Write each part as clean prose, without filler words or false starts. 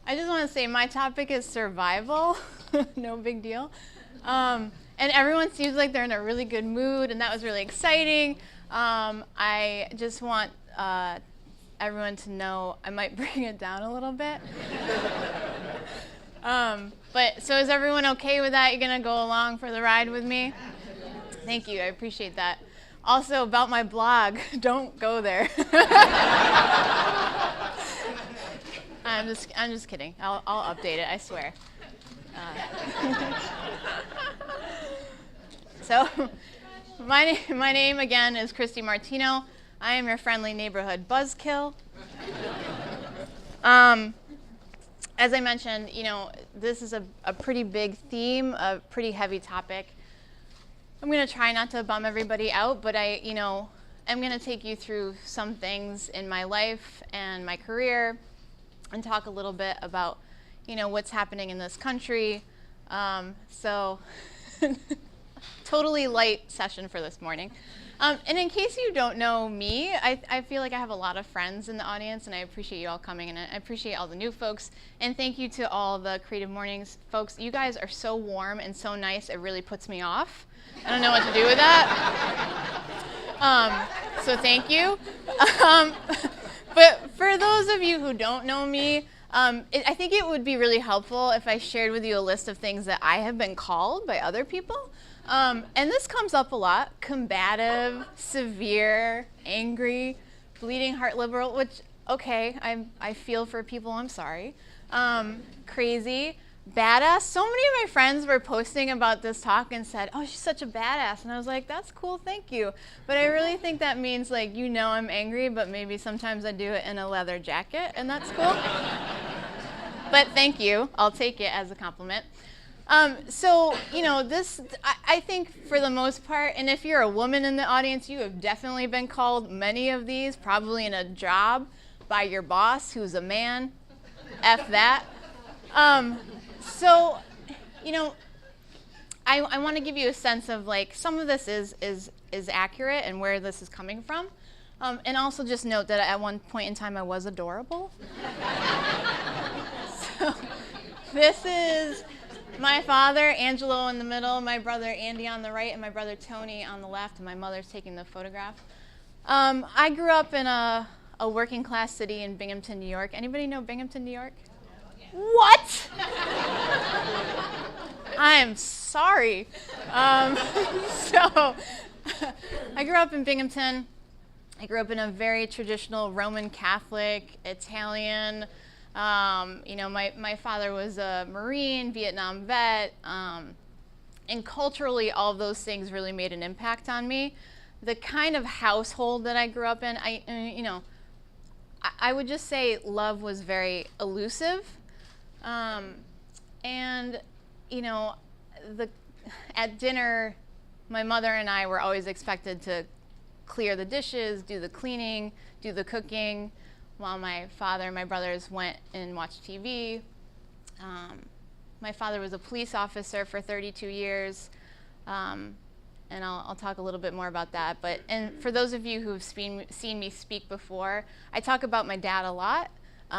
I just want to say my topic is survival. No big deal. And everyone seems like they're in a really good mood, and that was really exciting. I just want everyone to know I might bring it down a little bit. But so is everyone okay with that? You're going to go along for the ride with me? Thank you. I appreciate that. Also, about my blog, don't go there. I'm just kidding. I'll update it, I swear. So, my name again is Kristy Martino. I am your friendly neighborhood buzzkill. As I mentioned, this is a pretty big theme, a pretty heavy topic. I'm going to try not to bum everybody out, but I'm going to take you through some things in my life and my career and talk a little bit about, what's happening in this country. So totally light session for this morning. And in case you don't know me, I feel like I have a lot of friends in the audience, and I appreciate you all coming, and I appreciate all the new folks. And thank you to all the Creative Mornings folks. You guys are so warm and so nice, it really puts me off. I don't know what to do with that. So thank you. But for those of you who don't know me, I think it would be really helpful if I shared with you a list of things that I have been called by other people. And this comes up a lot: combative, severe, angry, bleeding heart liberal, which, okay, I feel for people, I'm sorry. Crazy, badass. So many of my friends were posting about this talk and said, oh, she's such a badass. And I was like, that's cool, thank you. But I really think that means, like, I'm angry, but maybe sometimes I do it in a leather jacket, and that's cool. But thank you. I'll take it as a compliment. So, this, I think for the most part, and if you're a woman in the audience, you have definitely been called many of these, probably in a job by your boss, who's a man. F that. So, I want to give you a sense of, like, some of this is accurate and where this is coming from. And also just note that at one point in time I was adorable. So, this is my father, Angelo, in the middle, my brother Andy on the right, and my brother Tony on the left, and my mother's taking the photograph. I grew up in a working class city in Binghamton, New York. Anybody know Binghamton, New York? What? I'm sorry. So, I grew up in Binghamton. I grew up in a very traditional Roman Catholic, Italian. My father was a Marine, Vietnam vet, and culturally, all of those things really made an impact on me. The kind of household that I grew up in, I would just say love was very elusive. At dinner, my mother and I were always expected to clear the dishes, do the cleaning, do the cooking, while my father and my brothers went and watched TV. My father was a police officer for 32 years, and I'll talk a little bit more about that. And for those of you who've seen me speak before, I talk about my dad a lot,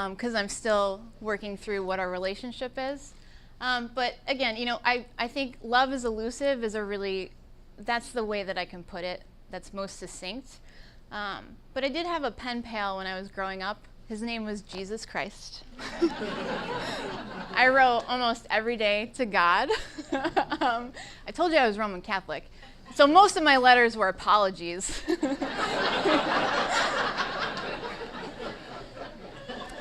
because I'm still working through what our relationship is. But again, I think love is elusive that's the way that I can put it, that's most succinct. But I did have a pen pal when I was growing up. His name was Jesus Christ. I wrote almost every day to God. I told you I was Roman Catholic. So most of my letters were apologies.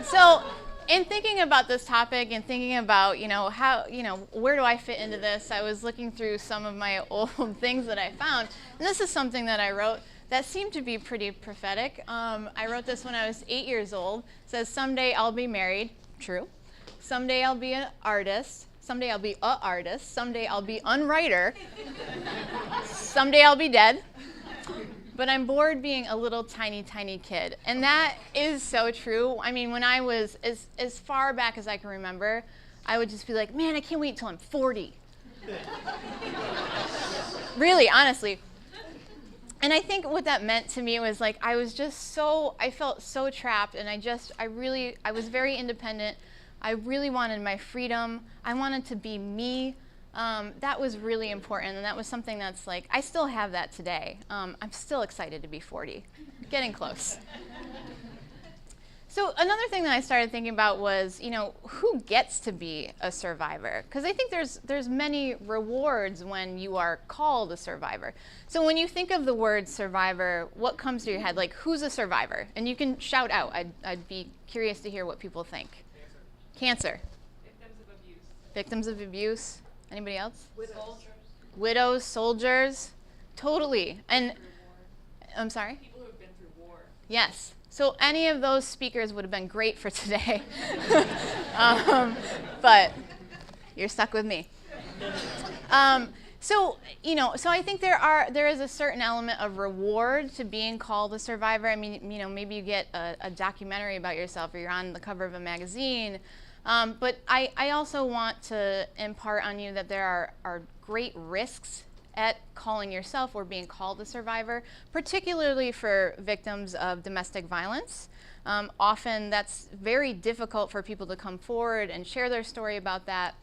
So in thinking about this topic and thinking about, how, where do I fit into this, I was looking through some of my old things that I found. And this is something that I wrote that seemed to be pretty prophetic. I wrote this when I was 8 years old. It says, someday I'll be married. True. Someday I'll be an artist. Someday I'll be a artist. Someday I'll be unwriter. Someday I'll be dead. But I'm bored being a little tiny, tiny kid. And that is so true. I mean, when I was, as far back as I can remember, I would just be like, man, I can't wait until I'm 40. Really, honestly. And I think what that meant to me was, like, I felt so trapped, and I was very independent. I really wanted my freedom. I wanted to be me. That was really important, and that was something that's like, I still have that today. I'm still excited to be 40, getting close. So another thing that I started thinking about was, who gets to be a survivor? Because I think there's many rewards when you are called a survivor. So when you think of the word survivor, what comes to your head? Like, who's a survivor? And you can shout out. I'd be curious to hear what people think. Cancer. Victims of abuse. Victims of abuse. Anybody else? Widows. Widows, soldiers. Totally. And I'm sorry? People who have been through war. Yes. So any of those speakers would have been great for today. But you're stuck with me. So I think there is a certain element of reward to being called a survivor. I mean, maybe you get a documentary about yourself, or you're on the cover of a magazine. But I also want to impart on you that there are great risks at calling yourself or being called a survivor, particularly for victims of domestic violence. Often that's very difficult for people to come forward and share their story about that.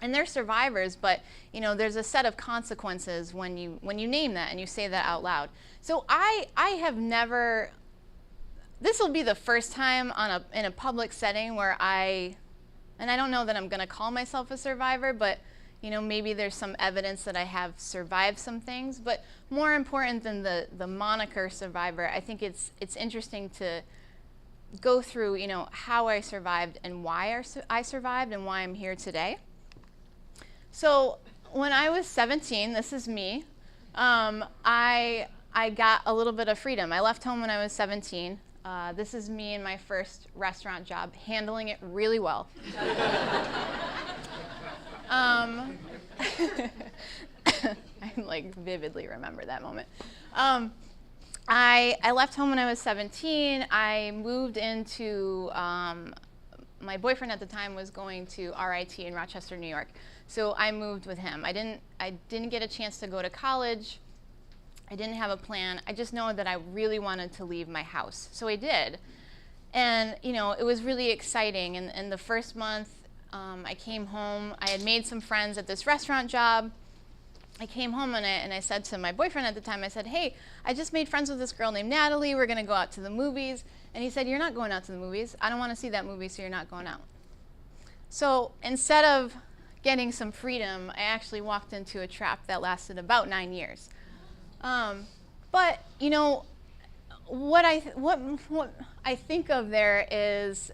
And they're survivors, but there's a set of consequences when you name that and you say that out loud. So I have never, this will be the first time in a public setting where and I don't know that I'm gonna call myself a survivor, but maybe there's some evidence that I have survived some things. But more important than the moniker survivor, I think it's interesting to go through how I survived and why I survived and why I'm here today. So when I was 17, this is me, I got a little bit of freedom. I left home when I was 17. This is me in my first restaurant job, handling it really well. I vividly remember that moment. I left home when I was 17. I moved into, my boyfriend at the time was going to RIT in Rochester, New York. So I moved with him. I didn't get a chance to go to college. I didn't have a plan. I just know that I really wanted to leave my house. So I did. And it was really exciting. And the first month, I came home. I had made some friends at this restaurant job. I came home and I said to my boyfriend at the time, I said, hey, I just made friends with this girl named Natalie. We're gonna go out to the movies. And he said, you're not going out to the movies. I don't wanna see that movie, so you're not going out. So instead of getting some freedom, I actually walked into a trap that lasted about 9 years. But what I think of there is,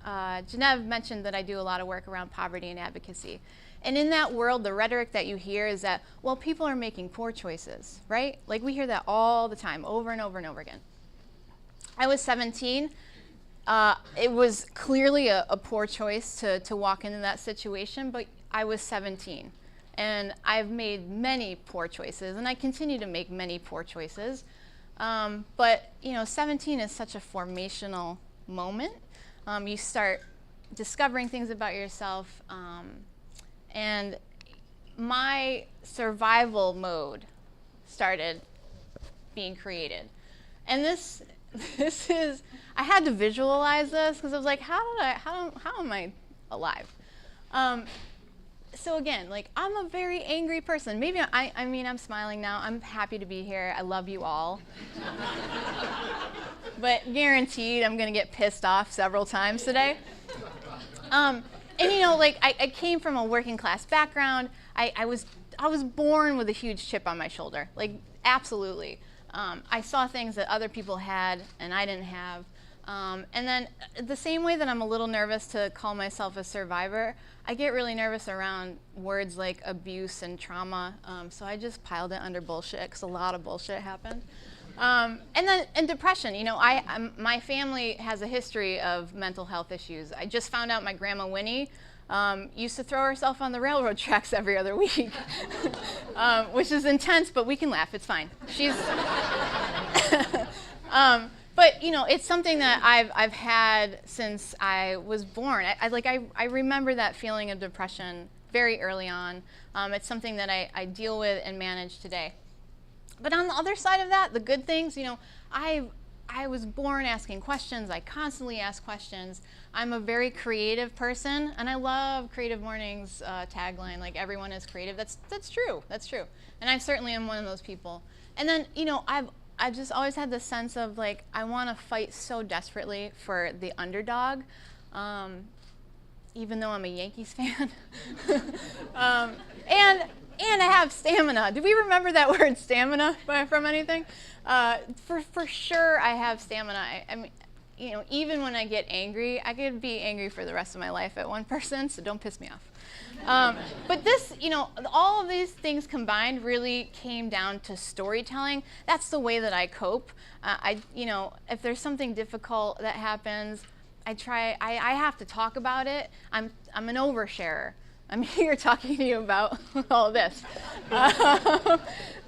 Genevieve mentioned that I do a lot of work around poverty and advocacy. And in that world, the rhetoric that you hear is that, well, people are making poor choices, right? Like we hear that all the time, over and over and over again. I was 17. It was clearly a poor choice to walk into that situation, but I was 17. And I've made many poor choices, and I continue to make many poor choices. But 17 is such a formational moment. You start discovering things about yourself, and my survival mode started being created. And this is, I had to visualize this because I was like, how am I alive? So again, I'm a very angry person. Maybe I mean, I'm smiling now. I'm happy to be here. I love you all. But guaranteed, I'm gonna get pissed off several times today. I came from a working class background. I was born with a huge chip on my shoulder, absolutely. I saw things that other people had and I didn't have. And then the same way that I'm a little nervous to call myself a survivor, I get really nervous around words like abuse and trauma. So I just piled it under bullshit because a lot of bullshit happened. And depression, my family has a history of mental health issues. I just found out my grandma Winnie used to throw herself on the railroad tracks every other week, which is intense, but we can laugh, it's fine. She's, but it's something that I've had since I was born. I remember that feeling of depression very early on. It's something that I deal with and manage today. But on the other side of that, the good things, I've I was born asking questions. I constantly ask questions. I'm a very creative person, and I love Creative Mornings tagline, like everyone is creative. That's true. That's true. And I certainly am one of those people. And then, you know, I've just always had this sense of like I want to fight so desperately for the underdog, even though I'm a Yankees fan. And I have stamina. Do we remember that word stamina from anything? For sure I have stamina. I mean, you know, even when I get angry, I could be angry for the rest of my life at one person, so don't piss me off. But this, you know, all of these things combined really came down to storytelling. That's the way that I cope. You know, if there's something difficult that happens, I have to talk about it. I'm an oversharer. I'm here talking to you about all of this.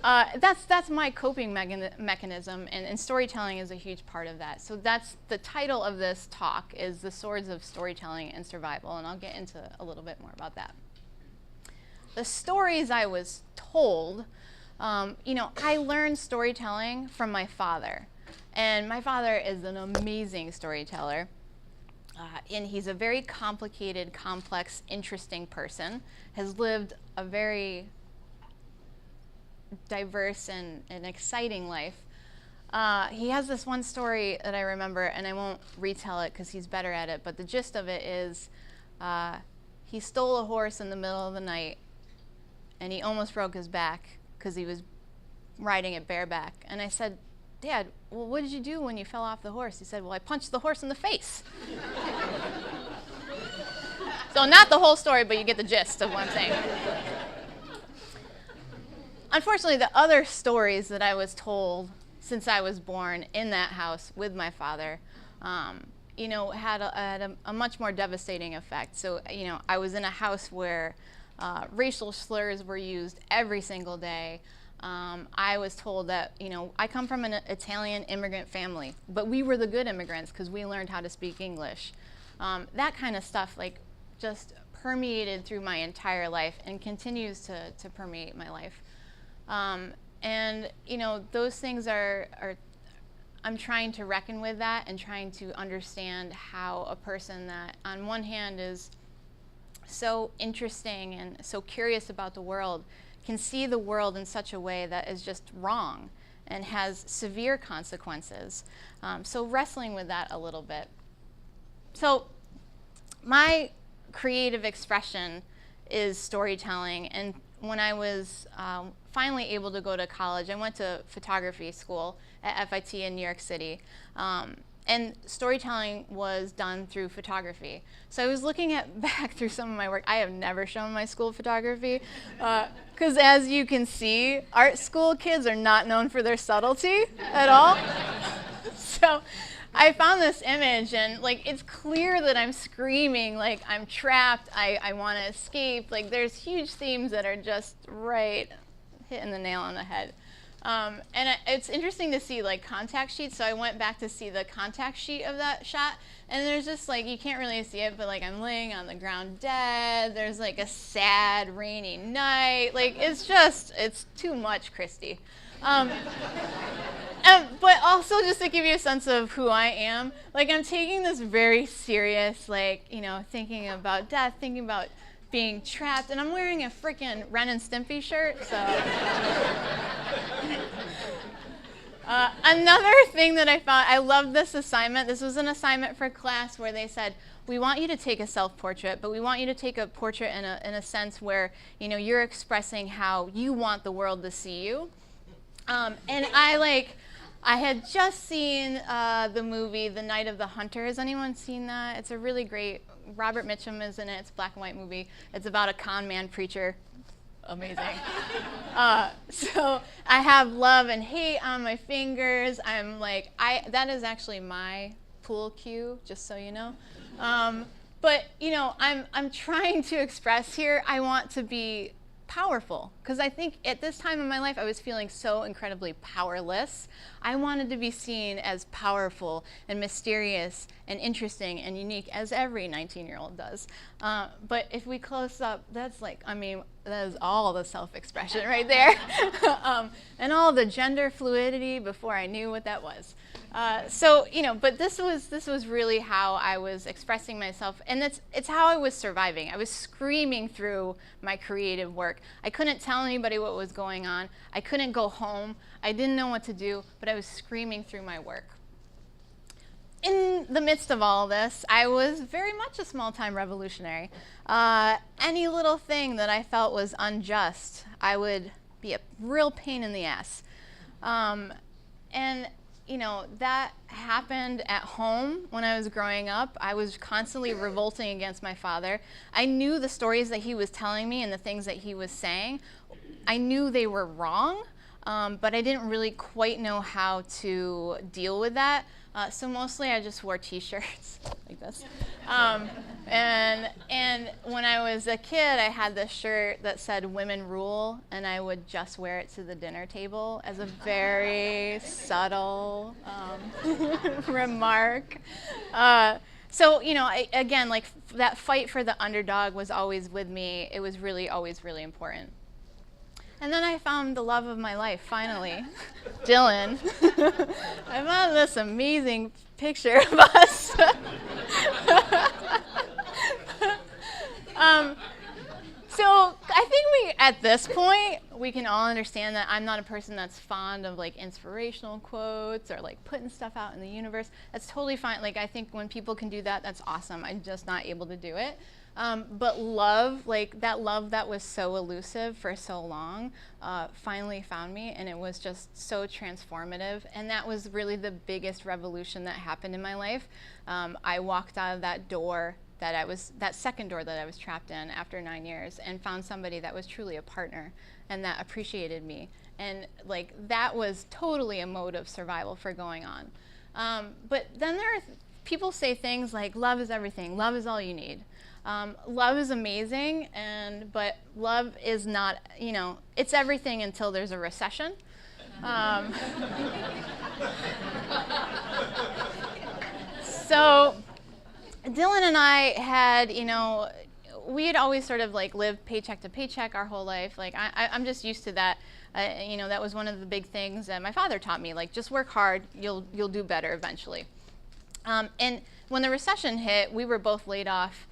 That's my coping mechanism, and storytelling is a huge part of that. So that's the title of this talk is The Swords of Storytelling and Survival, and I'll get into a little bit more about that. The stories I was told, you know, I learned storytelling from my father, and my father is an amazing storyteller. And he's a very complicated, complex, interesting person, has lived a very diverse and exciting life. He has this one story that I remember, and I won't retell it because he's better at it, but the gist of it is he stole a horse in the middle of the night, and he almost broke his back because he was riding it bareback. And I said, Dad, well, what did you do when you fell off the horse? He said, well, I punched the horse in the face. So not the whole story, but you get the gist of what I'm saying. Unfortunately, the other stories that I was told since I was born in that house with my father, you know, had a much more devastating effect. So, you know, I was in a house where racial slurs were used every single day. I was told that, you know, I come from an Italian immigrant family, but we were the good immigrants because we learned how to speak English. That kind of stuff, like, just permeated through my entire life and continues to permeate my life. And, you know, those things I'm trying to reckon with that and trying to understand how a person that, on one hand, is so interesting and so curious about the world can see the world in such a way that is just wrong and has severe consequences. So wrestling with that a little bit. So my creative expression is storytelling, and when I was finally able to go to college, I went to photography school at FIT in New York City. And storytelling was done through photography. So I was looking back through some of my work. I have never shown my school photography, because as you can see, art school kids are not known for their subtlety at all. So I found this image, and like it's clear that I'm screaming, like I'm trapped, I want to escape. Like there's huge themes that are just right hitting the nail on the head. And it's interesting to see like contact sheets. So I went back to see the contact sheet of that shot, and there's just like, you can't really see it, but like I'm laying on the ground dead. There's like a sad rainy night. Like it's too much, Kristy. But also just to give you a sense of who I am, like I'm taking this very serious, like, you know, thinking about death, thinking about being trapped, and I'm wearing a freaking Ren and Stimpy shirt, so. Another thing that I found, I love this assignment. This was an assignment for class where they said, we want you to take a self-portrait, but we want you to take a portrait in a sense where, you know, you're expressing how you want the world to see you. And I had just seen the movie The Night of the Hunter. Has anyone seen that? It's a really great, Robert Mitchum is in it. It's a black and white movie. It's about a con man preacher. Amazing. So I have love and hate on my fingers. I'm like, that is actually my pool cue, just so you know. But you know, I'm trying to express here, I want to be powerful. because I think at this time in my life I was feeling so incredibly powerless. I wanted to be seen as powerful and mysterious and interesting and unique, as every 19-year-old does. But if we close up, that's like, I mean, that is all the self-expression right there. And all the gender fluidity before I knew what that was. So, you know, but this was really how I was expressing myself, and it's how I was surviving. I was screaming through my creative work. I couldn't tell anybody what was going on. I couldn't go home. I didn't know what to do, but I was screaming through my work. In the midst of all this, I was very much a small-time revolutionary. Any little thing that I felt was unjust, I would be a real pain in the ass. And you know, that happened at home when I was growing up. I was constantly revolting against my father. I knew the stories that he was telling me and the things that he was saying. I knew they were wrong, but I didn't really quite know how to deal with that. So mostly I just wore t-shirts like this. And when I was a kid, I had this shirt that said "Women Rule," and I would just wear it to the dinner table as a very subtle remark. So, you know, again, like that fight for the underdog was always with me. It was really always really important. And then I found the love of my life, finally, Dylan. I found this amazing picture of us. So I think at this point, we can all understand that I'm not a person that's fond of like inspirational quotes or like putting stuff out in the universe. That's totally fine. Like, I think when people can do that, that's awesome. I'm just not able to do it. But love, like that love that was so elusive for so long, finally found me, and it was just so transformative. And that was really the biggest revolution that happened in my life. I walked out of that door that second door that I was trapped in after 9 years, and found somebody that was truly a partner and that appreciated me. And like that was totally a mode of survival for going on. But then there are people say things like love is everything, love is all you need. Love is amazing, but love is not, you know, it's everything until there's a recession. So Dylan and I had, you know, we had always sort of like lived paycheck to paycheck our whole life. Like I'm just used to that. You know, that was one of the big things that my father taught me. Like, just work hard, you'll do better eventually. And when the recession hit, we were both laid off.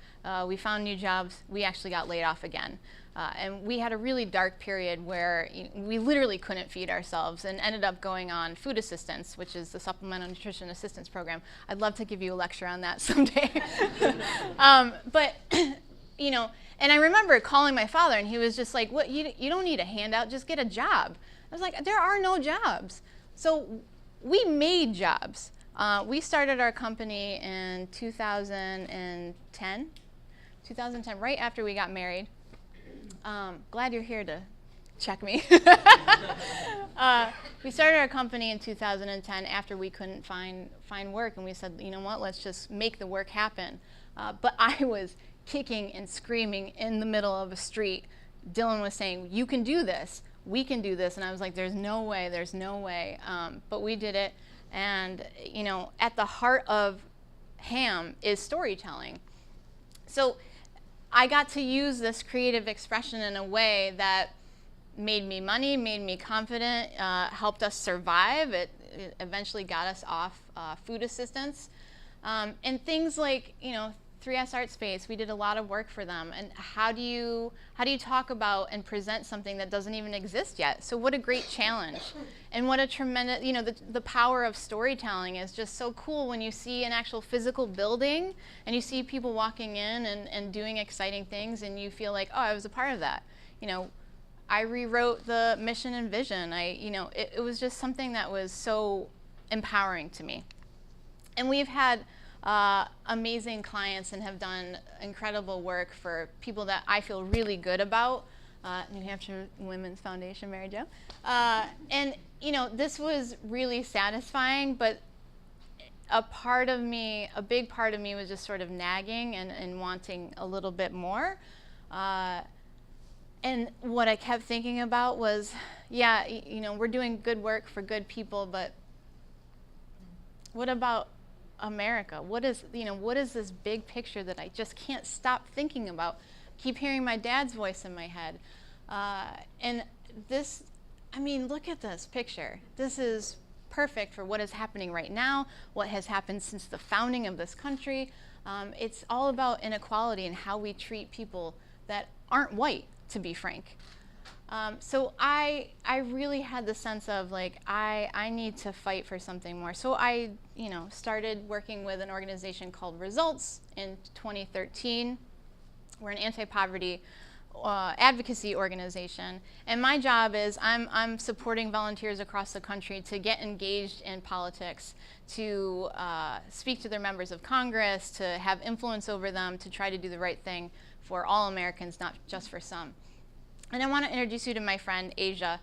We found new jobs. We actually got laid off again. And we had a really dark period where we literally couldn't feed ourselves and ended up going on food assistance, which is the Supplemental Nutrition Assistance Program. I'd love to give you a lecture on that someday. But, you know, and I remember calling my father, and he was just like, "What? You don't need a handout, just get a job." I was like, there are no jobs. So we made jobs. We started our company in 2010, right after we got married. Glad you're here to check me. We started our company in 2010 after we couldn't find work, and we said, you know what, let's just make the work happen. But I was kicking and screaming in the middle of a street. Dylan was saying, "You can do this, we can do this," and I was like, there's no way. But we did it, and you know, at the heart of HAM is storytelling. So I got to use this creative expression in a way that made me money, made me confident, helped us survive. It eventually got us off food assistance. And things like, you know, 3S Art Space, we did a lot of work for them. And how do you talk about and present something that doesn't even exist yet? So what a great challenge. And what a tremendous, you know, the power of storytelling is just so cool when you see an actual physical building and you see people walking in and doing exciting things, and you feel like, oh, I was a part of that. You know, I rewrote the mission and vision. You know, it was just something that was so empowering to me. And we've had amazing clients and have done incredible work for people that I feel really good about. New Hampshire Women's Foundation, Mary Jo. And you know, this was really satisfying, but a big part of me was just sort of nagging and wanting a little bit more. And what I kept thinking about was, yeah, we're doing good work for good people, but what about America? What is this big picture that I just can't stop thinking about? Keep hearing my dad's voice in my head. And this, look at this picture. This is perfect for what is happening right now, what has happened since the founding of this country. It's all about inequality and how we treat people that aren't white, to be frank. So I really had the sense of I need to fight for something more. So I started working with an organization called Results in 2013. We're an anti-poverty advocacy organization, and my job is I'm supporting volunteers across the country to get engaged in politics, to speak to their members of Congress, to have influence over them, to try to do the right thing for all Americans, not just for some. And I want to introduce you to my friend Asia.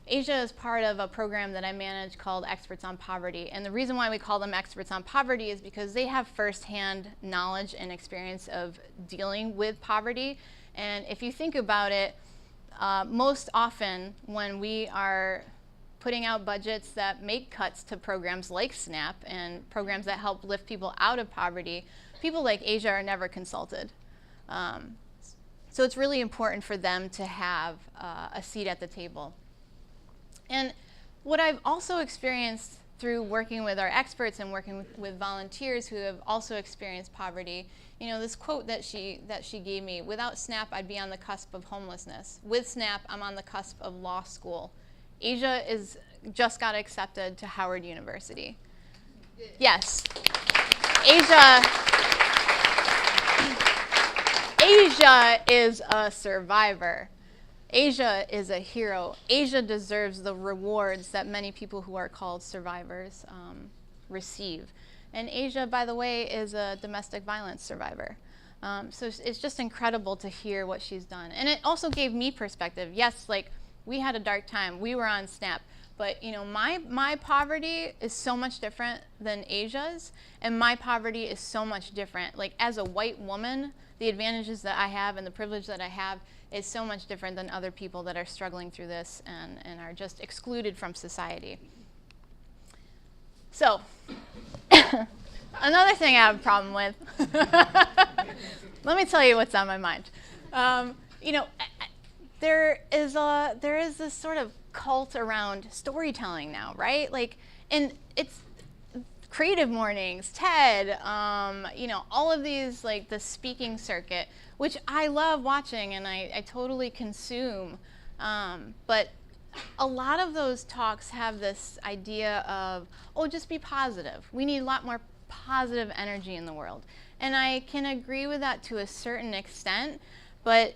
Asia is part of a program that I manage called Experts on Poverty. And the reason why we call them Experts on Poverty is because they have firsthand knowledge and experience of dealing with poverty. And if you think about it, most often when we are putting out budgets that make cuts to programs like SNAP and programs that help lift people out of poverty, people like Asia are never consulted. So it's really important for them to have a seat at the table. And what I've also experienced through working with our experts and working with volunteers who have also experienced poverty, this quote that she gave me: without SNAP, I'd be on the cusp of homelessness. With SNAP, I'm on the cusp of law school. Asia just got accepted to Howard University. Yes. Asia is a survivor. Asia is a hero. Asia deserves the rewards that many people who are called survivors receive. And Asia, by the way, is a domestic violence survivor. So it's just incredible to hear what she's done. And it also gave me perspective. Yes, we had a dark time. We were on SNAP. But my poverty is so much different than Asia's, and my poverty is so much different. As a white woman, the advantages that I have and the privilege that I have is so much different than other people that are struggling through this and are just excluded from society. So, another thing I have a problem with, let me tell you what's on my mind. There is this sort of cult around storytelling now, right? And it's CreativeMornings, TED, all of these, the speaking circuit, which I love watching and I totally consume. But a lot of those talks have this idea of, just be positive. We need a lot more positive energy in the world. And I can agree with that to a certain extent, but,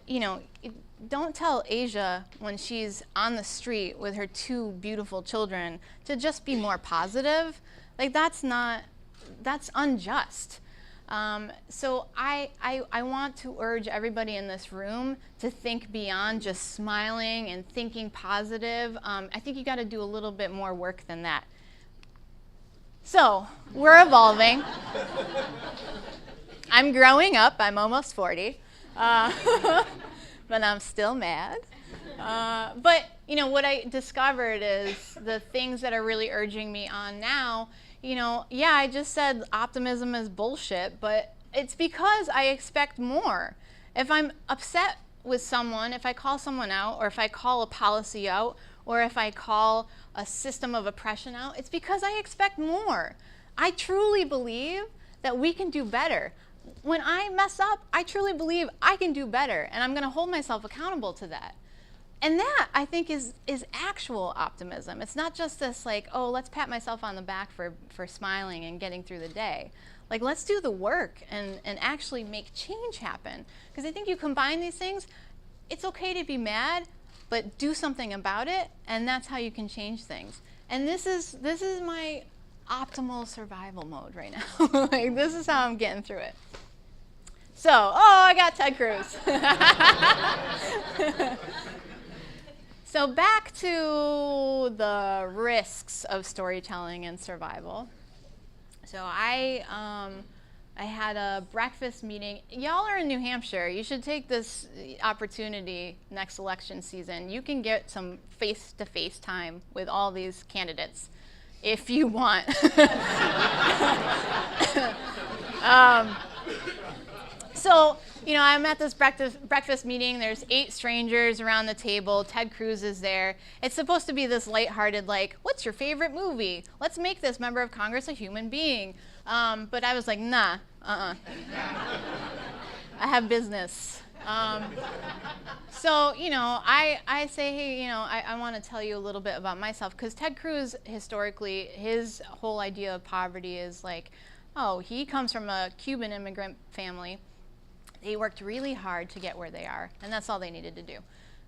don't tell Asia when she's on the street with her 2 beautiful children to just be more positive. That's unjust. So I want to urge everybody in this room to think beyond just smiling and thinking positive. I think you got to do a little bit more work than that. So we're evolving. I'm growing up. I'm almost 40. But I'm still mad. But what I discovered is the things that are really urging me on now. Yeah, I just said optimism is bullshit, but it's because I expect more. If I'm upset with someone, if I call someone out, or if I call a policy out, or if I call a system of oppression out, it's because I expect more. I truly believe that we can do better. When I mess up, I truly believe I can do better, and I'm going to hold myself accountable to that. And that, I think, is actual optimism. It's not just this let's pat myself on the back for smiling and getting through the day. Let's do the work and actually make change happen. Because I think you combine these things, it's okay to be mad, but do something about it, and that's how you can change things. And this is my optimal survival mode right now. This is how I'm getting through it. So, I got Ted Cruz. So back to the risks of storytelling and survival. So I I had a breakfast meeting. Y'all are in New Hampshire. You should take this opportunity next election season. You can get some face-to-face time with all these candidates if you want. So, I'm at this breakfast meeting. There's 8 strangers around the table. Ted Cruz is there. It's supposed to be this lighthearted, like, what's your favorite movie? Let's make this member of Congress a human being. But I was like, nah, I have business. So, I say, hey, I want to tell you a little bit about myself, because Ted Cruz, historically, his whole idea of poverty is like, oh, he comes from a Cuban immigrant family. They worked really hard to get where they are, and that's all they needed to do.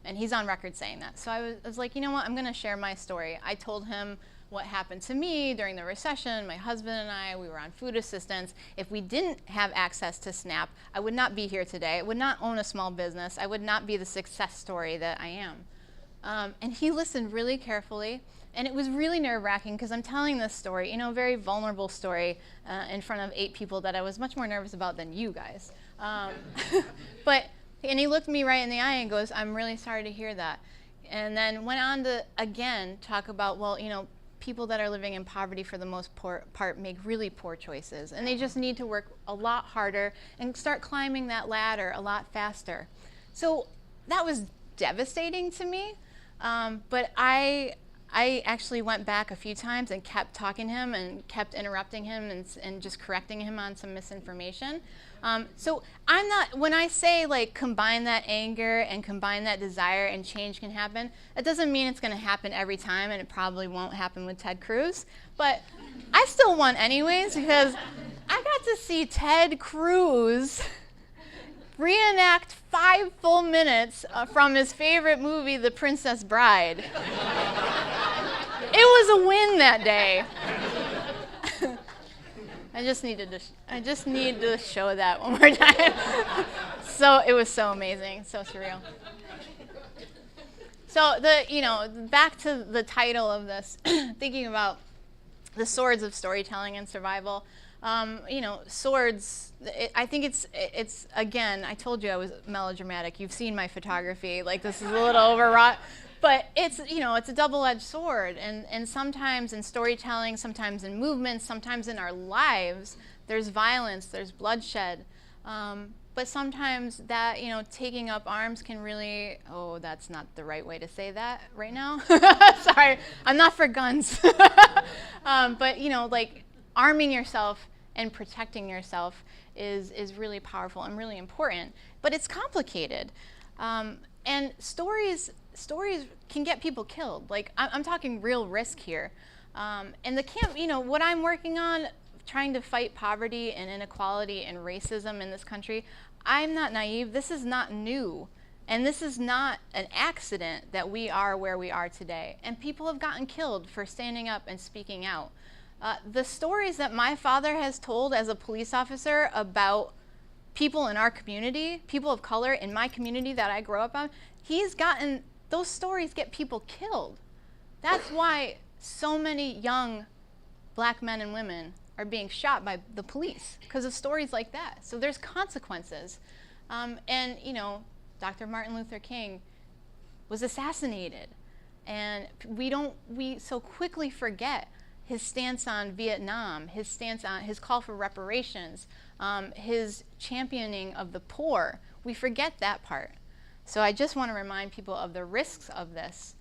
And he's on record saying that. So I was like, you know what, I'm going to share my story. I told him what happened to me during the recession. My husband and I, we were on food assistance. If we didn't have access to SNAP, I would not be here today. I would not own a small business. I would not be the success story that I am. And he listened really carefully. And it was really nerve-wracking because I'm telling this story, a very vulnerable story in front of 8 people that I was much more nervous about than you guys. And he looked me right in the eye and goes, I'm really sorry to hear that. And then went on to, again, talk about, well, people that are living in poverty for the most part make really poor choices. And they just need to work a lot harder and start climbing that ladder a lot faster. So that was devastating to me. But I actually went back a few times and kept talking to him and kept interrupting him and just correcting him on some misinformation. So I'm not, when I say like combine that anger and combine that desire and change can happen, that doesn't mean it's going to happen every time, and it probably won't happen with Ted Cruz. But I still won anyways, because I got to see Ted Cruz reenact 5 full minutes from his favorite movie, The Princess Bride. It was a win that day. I just need to show that one more time. So it was so amazing, so surreal. So back to the title of this, thinking about the swords of storytelling and survival. Swords, I think it's again, I told you I was melodramatic. You've seen my photography. Like, this is a little overwrought. But it's a double-edged sword. And sometimes in storytelling, sometimes in movements, sometimes in our lives, there's violence, there's bloodshed. But sometimes that, taking up arms can really, oh, that's not the right way to say that right now. Sorry, I'm not for guns. But, like arming yourself and protecting yourself is really powerful and really important. But it's complicated. And stories can get people killed. Like, I'm talking real risk here. And the camp, what I'm working on, trying to fight poverty and inequality and racism in this country, I'm not naive. This is not new. And this is not an accident that we are where we are today. And people have gotten killed for standing up and speaking out. The stories that my father has told as a police officer about people in our community, people of color in my community that I grew up on, those stories get people killed. That's why so many young black men and women are being shot by the police, because of stories like that. So there's consequences. And Dr. Martin Luther King was assassinated. And we so quickly forget his stance on Vietnam, his call for reparations, his championing of the poor. We forget that part. So I just want to remind people of the risks of this.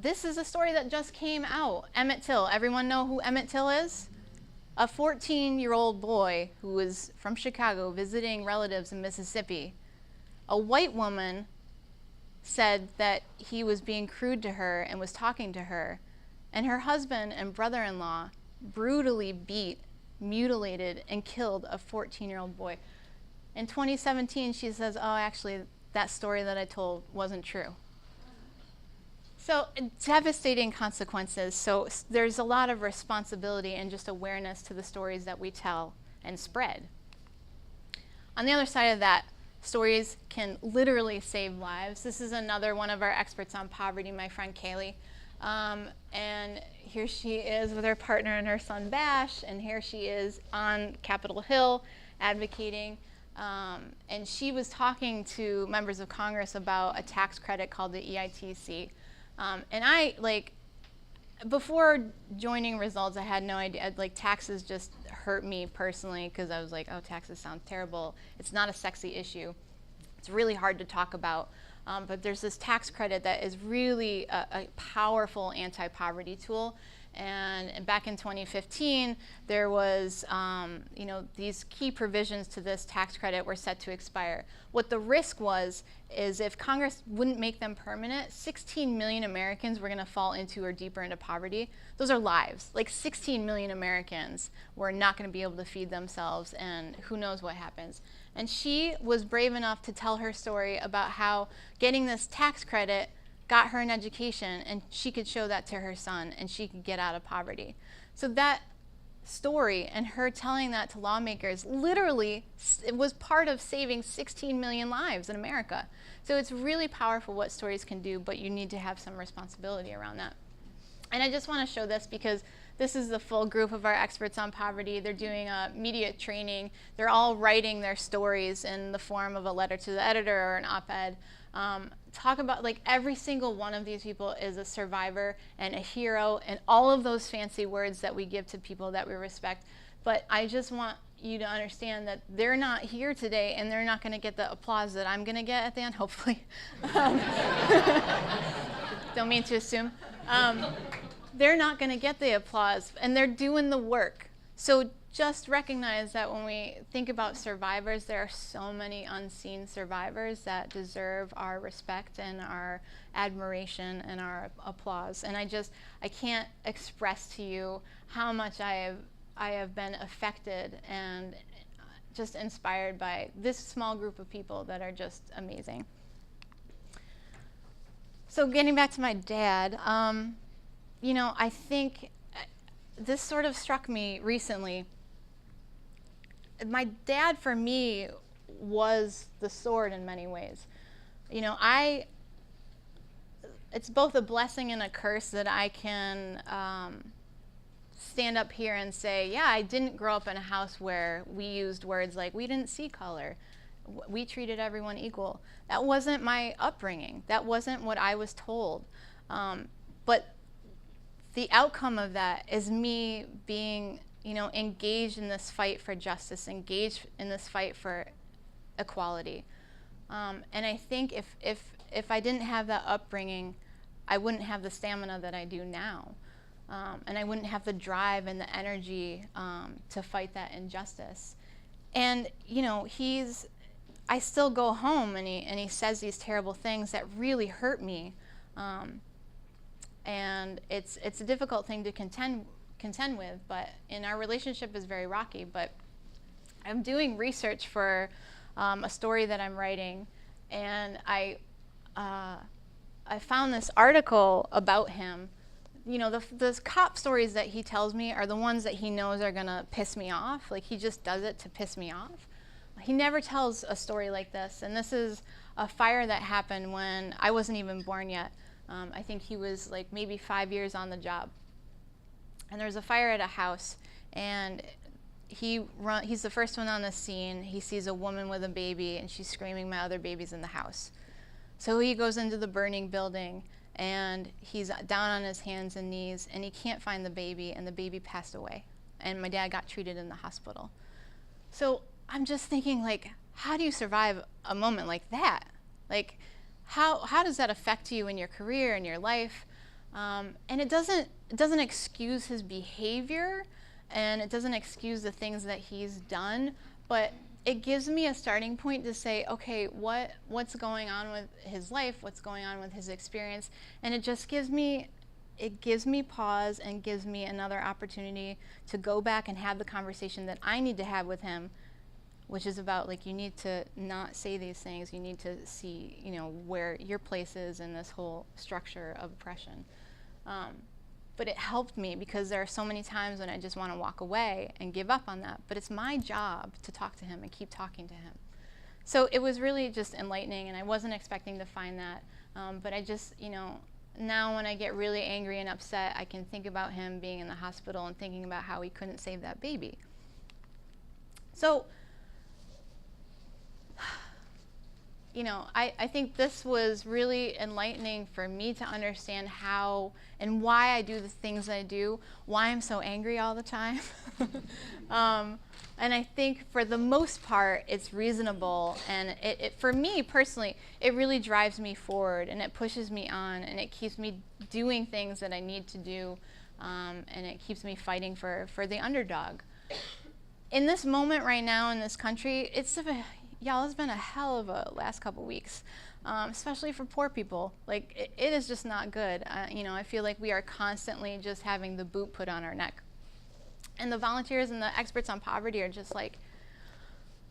This is a story that just came out. Emmett Till. Everyone know who Emmett Till is? A 14-year-old boy who was from Chicago visiting relatives in Mississippi. A white woman said that he was being crude to her and was talking to her. And her husband and brother-in-law brutally beat, mutilated, and killed a 14-year-old boy. In 2017, she says, oh, actually, that story that I told wasn't true. So devastating consequences. So there's a lot of responsibility and just awareness to the stories that we tell and spread. On the other side of that, stories can literally save lives. This is another one of our experts on poverty, my friend Kaylee. And here she is with her partner and her son Bash, and here she is on Capitol Hill advocating. And she was talking to members of Congress about a tax credit called the EITC. And I, before joining Results, I had no idea. Taxes just hurt me personally because I was like, oh, taxes sound terrible. It's not a sexy issue. It's really hard to talk about. But there's this tax credit that is really a powerful anti-poverty tool. And back in 2015, there was, these key provisions to this tax credit were set to expire. What the risk was is if Congress wouldn't make them permanent, 16 million Americans were going to fall into or deeper into poverty. Those are lives. 16 million Americans were not going to be able to feed themselves, and who knows what happens. And she was brave enough to tell her story about how getting this tax credit got her an education, and she could show that to her son, and she could get out of poverty. So that story and her telling that to lawmakers, literally, it was part of saving 16 million lives in America. So it's really powerful what stories can do, but you need to have some responsibility around that. And I just want to show this because this is the full group of our experts on poverty. They're doing a media training. They're all writing their stories in the form of a letter to the editor or an op-ed. Talk about, every single one of these people is a survivor and a hero and all of those fancy words that we give to people that we respect. But I just want you to understand that they're not here today and they're not going to get the applause that I'm going to get at the end, hopefully. Don't mean to assume. They're not going to get the applause, and they're doing the work. So just recognize that when we think about survivors, there are so many unseen survivors that deserve our respect and our admiration and our applause. And I can't express to you how much I have been affected and just inspired by this small group of people that are just amazing. So getting back to my dad, I think this sort of struck me recently. My dad, for me, was the sword in many ways. It's both a blessing and a curse that I can stand up here and say, yeah, I didn't grow up in a house where we used words like, we didn't see color. We treated everyone equal. That wasn't my upbringing. That wasn't what I was told. But the outcome of that is me being, engaged in this fight for justice, engaged in this fight for equality. And I think if I didn't have that upbringing, I wouldn't have the stamina that I do now. And I wouldn't have the drive and the energy to fight that injustice. And, I still go home and he says these terrible things that really hurt me. And it's a difficult thing to contend with, and our relationship is very rocky. But I'm doing research for a story that I'm writing, and I found this article about him. The cop stories that he tells me are the ones that he knows are gonna piss me off. He just does it to piss me off. He never tells a story like this, and this is a fire that happened when I wasn't even born yet. I think he was maybe 5 years on the job. And there was a fire at a house, and he's the first one on the scene. He sees a woman with a baby, and she's screaming, "My other baby's in the house." So he goes into the burning building, and he's down on his hands and knees, and he can't find the baby, and the baby passed away. And my dad got treated in the hospital. So I'm just thinking, how do you survive a moment like that? How does that affect you in your career and your life? And it doesn't excuse his behavior, and it doesn't excuse the things that he's done, but it gives me a starting point to say, okay, what's going on with his life? What's going on with his experience? And it just gives me pause and gives me another opportunity to go back and have the conversation that I need to have with him, which is about you need to not say these things. You need to see, where your place is in this whole structure of oppression. But it helped me because there are so many times when I just want to walk away and give up on that. But it's my job to talk to him and keep talking to him. So it was really just enlightening, and I wasn't expecting to find that. But I just, now when I get really angry and upset, I can think about him being in the hospital and thinking about how he couldn't save that baby. So, you know, I think this was really enlightening for me to understand how and why I do the things I do, why I'm so angry all the time. And I think for the most part, it's reasonable. And for me personally, it really drives me forward and it pushes me on and it keeps me doing things that I need to do. And it keeps me fighting for the underdog. In this moment right now in this country, y'all, it's been a hell of a last couple weeks, especially for poor people. Like, it is just not good. You know, I feel like we are constantly just having the boot put on our neck. And the volunteers and the experts on poverty are just like,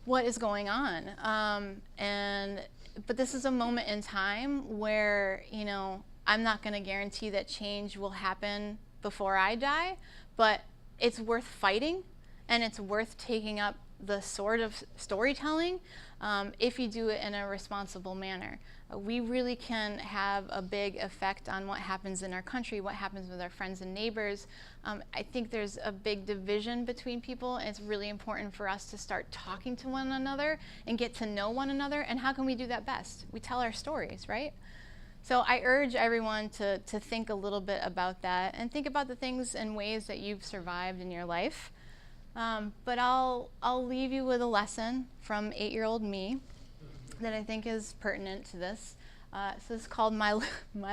what is going on? But this is a moment in time where, you know, I'm not going to guarantee that change will happen before I die, but it's worth fighting and it's worth taking up the sword of storytelling if you do it in a responsible manner. We really can have a big effect on what happens in our country, what happens with our friends and neighbors. I think there's a big division between people, and it's really important for us to start talking to one another and get to know one another. And how can we do that best? We tell our stories, right? So I urge everyone to think a little bit about that and think about the things and ways that you've survived in your life. But I'll leave you with a lesson from 8-year-old me that I think is pertinent to this. So it's called My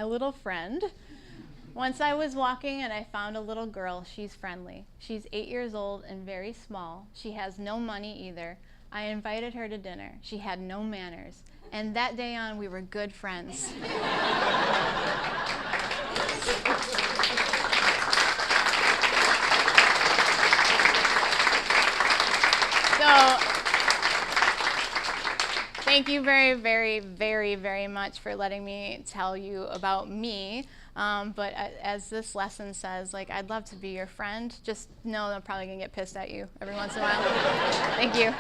Little Friend. Once I was walking and I found a little girl. She's friendly. She's 8 years old and very small. She has no money either. I invited her to dinner. She had no manners. And that day on, we were good friends. So, thank you very, very, very, very much for letting me tell you about me. But as this lesson says, like, I'd love to be your friend. Just know that I'm probably going to get pissed at you every once in a while. Thank you.